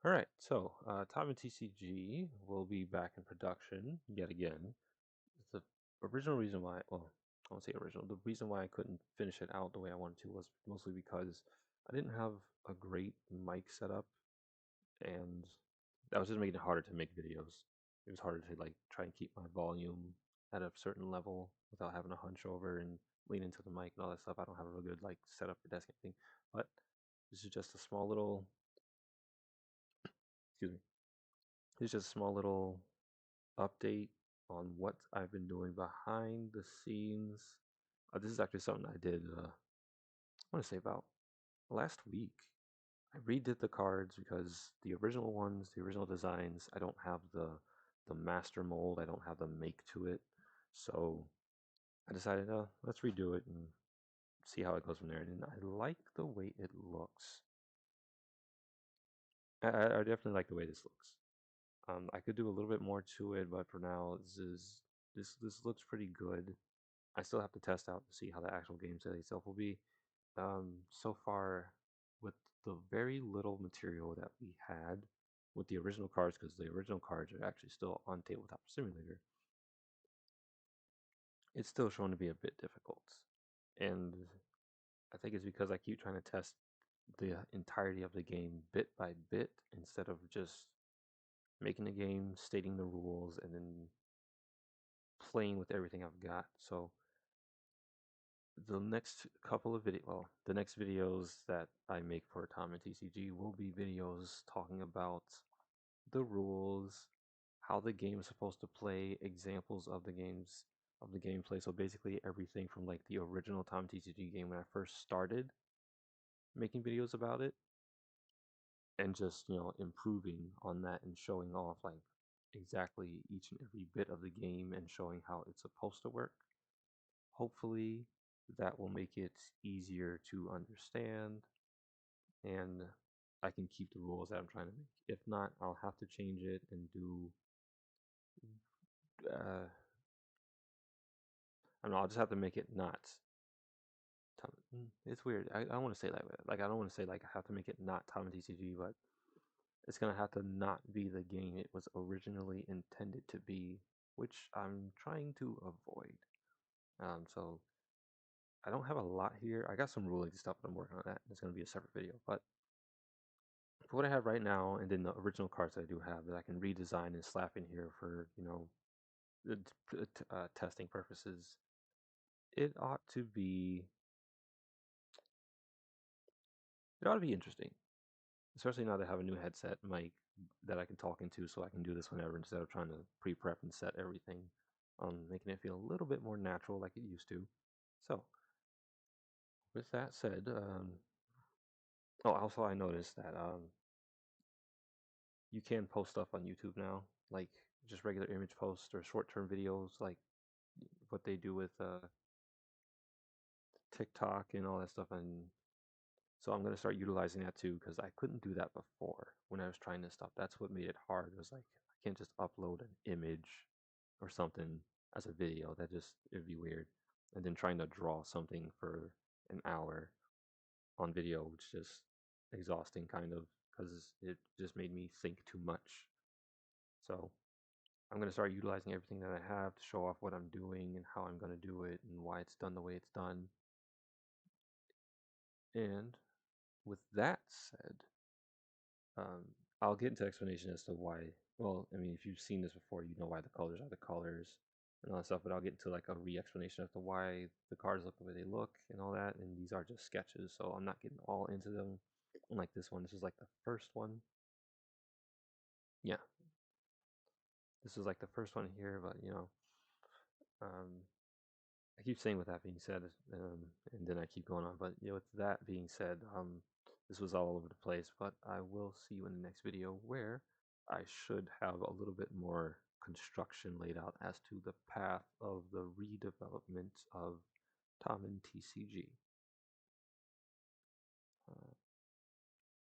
All right, so TamenTCG will be back in production yet again. The original reason why, well, I won't say original, the reason why I couldn't finish it out the way I wanted to was mostly because I didn't have a great mic setup, and that was just making it harder to make videos. It was harder to like try and keep my volume at a certain level without having to hunch over and lean into the mic and all that stuff. I don't have a real good like setup for desk anything, but this is just a small little, excuse me, it's just a small little update on what I've been doing behind the scenes. This is actually something I did, I want to say about last week. I redid the cards because the original ones, the original designs, I don't have the master mold. I don't have the make to it. So I decided, let's redo it and see how it goes from there. And I like the way it looks. I definitely like the way this looks. I could do a little bit more to it, but for now, this looks pretty good. I still have to test out to see how the actual gameplay itself will be. So far, with the very little material that we had with the original cards, because the original cards are actually still on Tabletop Simulator, it's still shown to be a bit difficult. And I think it's because I keep trying to test the entirety of the game bit by bit instead of just making a game, stating the rules, and then playing with everything I've got. So the next couple of the next videos that I make for TamenTCG will be videos talking about the rules, how the game is supposed to play, examples of the gameplay. So basically everything from like the original TamenTCG game when I first started making videos about it, and just improving on that and showing off like exactly each and every bit of the game and showing how it's supposed to work. Hopefully, that will make it easier to understand and I can keep the rules that I'm trying to make. If not, I'll have to change it and do. I don't know. I'll just have to make it not. It's weird. I don't want to say that. Like I don't want to say like I have to make it not TamenTCG, but it's gonna have to not be the game it was originally intended to be, which I'm trying to avoid. So I don't have a lot here. I got some ruling stuff that I'm working on that. It's gonna be a separate video, but for what I have right now, and then the original cards I do have that I can redesign and slap in here for testing purposes, it ought to be interesting, especially now that I have a new headset mic that I can talk into, so I can do this whenever instead of trying to pre-prep and set everything, making it feel a little bit more natural like it used to. So, with that said, oh, also I noticed that you can post stuff on YouTube now, like just regular image posts or short-term videos, like what they do with TikTok and all that stuff. And so I'm gonna start utilizing that too because I couldn't do that before when I was trying this stuff. That's what made it hard. It was like I can't just upload an image or something as a video. It'd be weird. And then trying to draw something for an hour on video, which is just exhausting kind of because it just made me think too much. So I'm going to start utilizing everything that I have to show off what I'm doing and how I'm going to do it and why it's done the way it's done. And with that said, um, I'll get into explanation as to why. Well, I mean, if you've seen this before, you know why the colors are the colors and all that stuff. But I'll get into like a re-explanation as to why the cards look the way they look and all that. And these are just sketches, so I'm not getting all into them. Unlike this one, this is like the first one. Yeah, this is like the first one here, but um, I keep saying with that being said, and then I keep going on. But with that being said, this was all over the place. But I will see you in the next video where I should have a little bit more construction laid out as to the path of the redevelopment of TamenTCG.